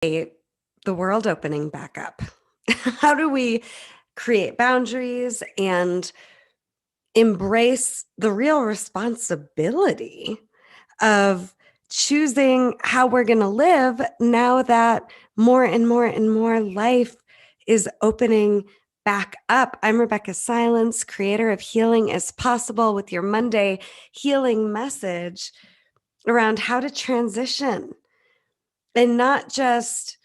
The world opening back up? How do we create boundaries and embrace the real responsibility of choosing how we're going to live now that more and more and more life is opening back up? I'm Rebecca Silence, creator of Healing is Possible, with your Monday healing message around how to transition, and not just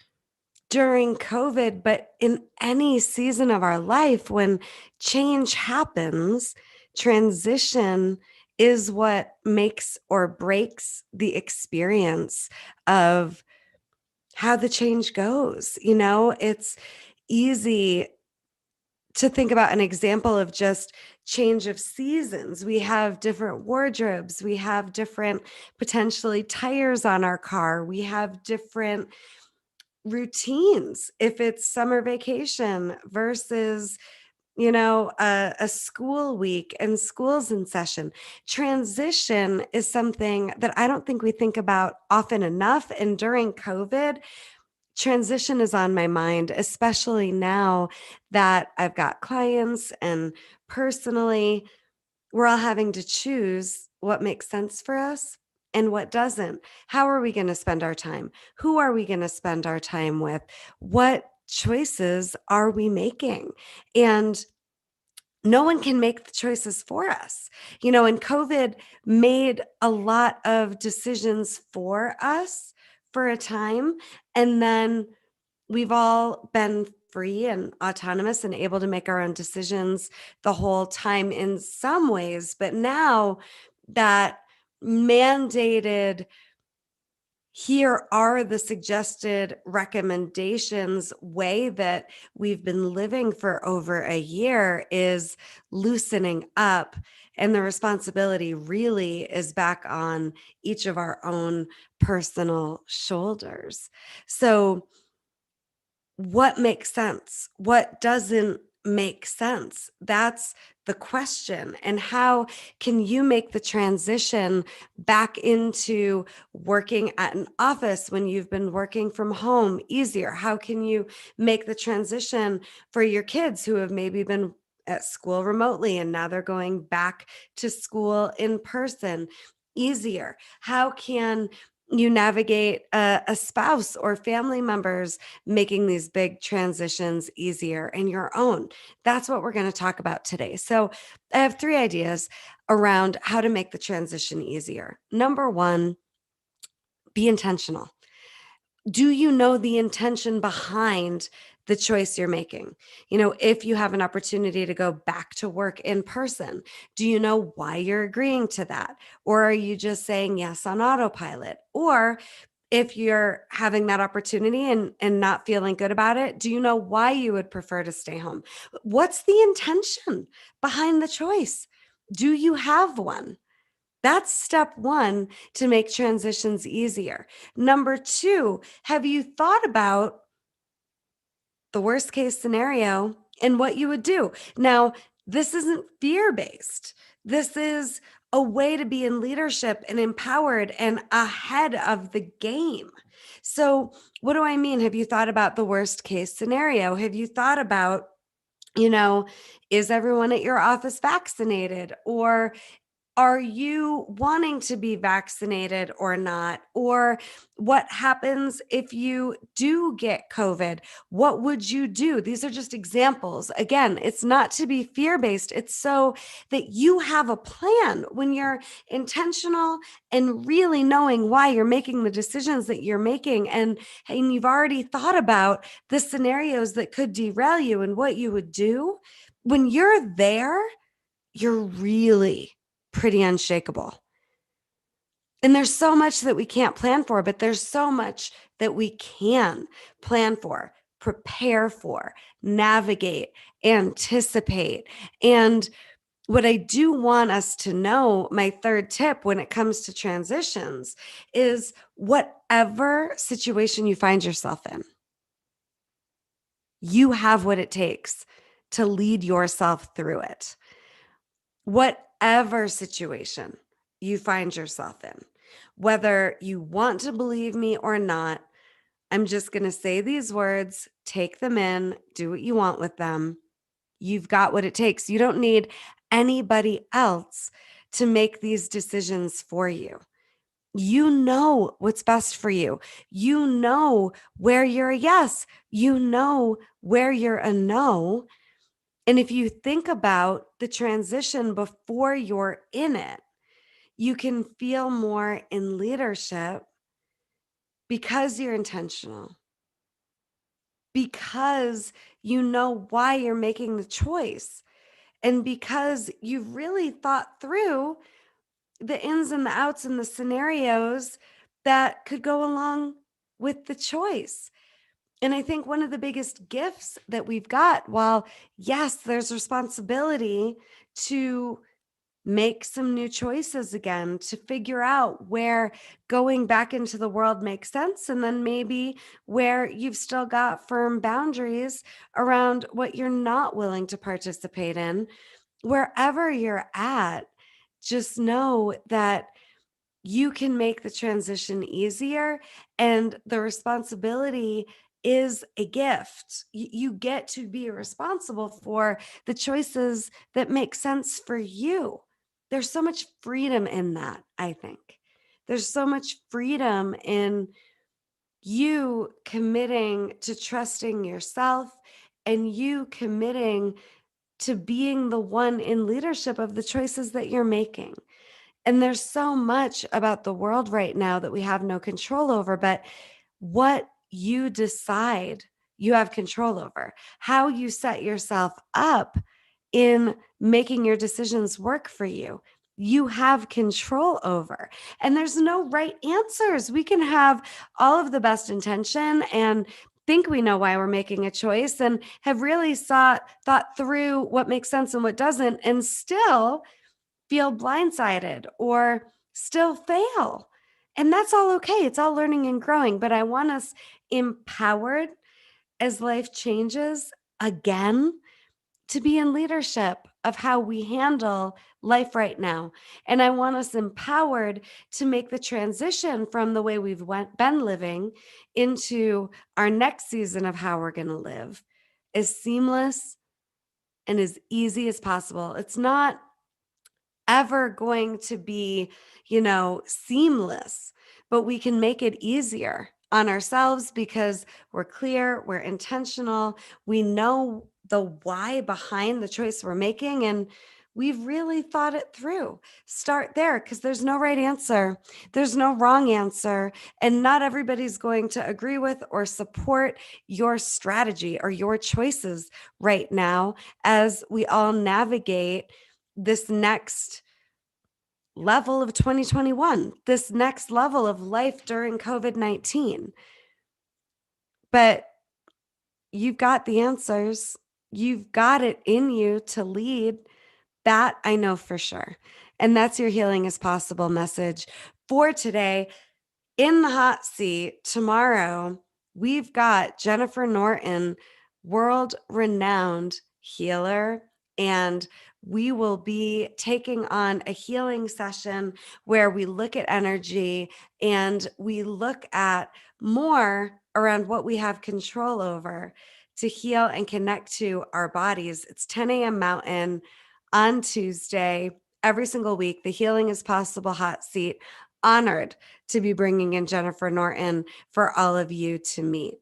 during COVID, but in any season of our life. When change happens, transition is what makes or breaks the experience of how the change goes. It's easy to think about an example of just change of seasons. We have different wardrobes, we have different potentially tires on our car, we have different routines. If it's summer vacation versus a school week and school's in session, transition is something that I don't think we think about often enough. And during COVID, transition is on my mind, especially now that I've got clients, and personally, we're all having to choose what makes sense for us and what doesn't. How are we going to spend our time? Who are we going to spend our time with? What choices are we making? And no one can make the choices for us. And COVID made a lot of decisions for us for a time. And then we've all been free and autonomous and able to make our own decisions the whole time in some ways. But now that mandated, here are the suggested recommendations way that we've been living for over a year is loosening up. And the responsibility really is back on each of our own personal shoulders. So, what makes sense? What doesn't make sense? That's the question. And how can you make the transition back into working at an office when you've been working from home easier? How can you make the transition for your kids who have maybe been at school remotely and now they're going back to school in person easier? How can you navigate a spouse or family members making these big transitions easier and your own? That's what we're going to talk about today. So I have 3 ideas around how to make the transition easier. Number 1, be intentional. Do you know the intention behind the choice you're making? If you have an opportunity to go back to work in person, do you know why you're agreeing to that? Or are you just saying yes on autopilot? Or if you're having that opportunity and not feeling good about it, do you know why you would prefer to stay home? What's the intention behind the choice? Do you have one? That's step 1 to make transitions easier. Number 2, have you thought about the worst case scenario and what you would do? Now, this isn't fear-based. This is a way to be in leadership and empowered and ahead of the game. So, what do I mean? Have you thought about the worst case scenario? Have you thought about, is everyone at your office vaccinated? Or are you wanting to be vaccinated or not? Or what happens if you do get COVID? What would you do? These are just examples. Again, it's not to be fear-based. It's so that you have a plan when you're intentional and really knowing why you're making the decisions that you're making. And you've already thought about the scenarios that could derail you and what you would do. When you're there, you're really pretty unshakable. And there's so much that we can't plan for, but there's so much that we can plan for, prepare for, navigate, anticipate. And what I do want us to know, my 3rd tip when it comes to transitions, is whatever situation you find yourself in, you have what it takes to lead yourself through it. Whatever situation you find yourself in, whether you want to believe me or not, I'm just going to say these words, take them in, do what you want with them. You've got what it takes. You don't need anybody else to make these decisions for you. You know what's best for you. You know where you're a yes. You know where you're a no. And if you think about the transition before you're in it, you can feel more in leadership because you're intentional, because you know why you're making the choice, and because you've really thought through the ins and the outs and the scenarios that could go along with the choice. And I think one of the biggest gifts that we've got, while yes, there's responsibility to make some new choices again, to figure out where going back into the world makes sense, and then maybe where you've still got firm boundaries around what you're not willing to participate in. Wherever you're at, just know that you can make the transition easier, and the responsibility is a gift. You get to be responsible for the choices that make sense for you. There's so much freedom in that, I think. There's so much freedom in you committing to trusting yourself and you committing to being the one in leadership of the choices that you're making. And there's so much about the world right now that we have no control over, but what you decide, you have control over. How you set yourself up in making your decisions work for you, you have control over. And there's no right answers. We can have all of the best intention and think we know why we're making a choice and have really thought through what makes sense and what doesn't, and still feel blindsided or still fail. And that's all okay. It's all learning and growing. But I want us empowered as life changes again to be in leadership of how we handle life right now. And I want us empowered to make the transition from the way been living into our next season of how we're going to live as seamless and as easy as possible. It's not ever going to be, seamless, but we can make it easier on ourselves because we're clear, we're intentional, we know the why behind the choice we're making, and we've really thought it through. Start there because there's no right answer, there's no wrong answer, and not everybody's going to agree with or support your strategy or your choices right now as we all navigate this next level of 2021, this next level of life during COVID-19. But you've got the answers. You've got it in you to lead. That I know for sure. And that's your healing is possible message for today. In the hot seat tomorrow, we've got Jennifer Norton, world renowned healer, and we will be taking on a healing session where we look at energy and we look at more around what we have control over to heal and connect to our bodies. It's 10 a.m. Mountain on Tuesday. Every single week, the Healing is Possible hot seat. Honored to be bringing in Jennifer Norton for all of you to meet.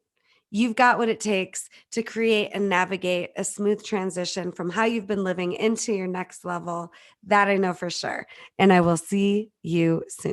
You've got what it takes to create and navigate a smooth transition from how you've been living into your next level. That I know for sure. And I will see you soon.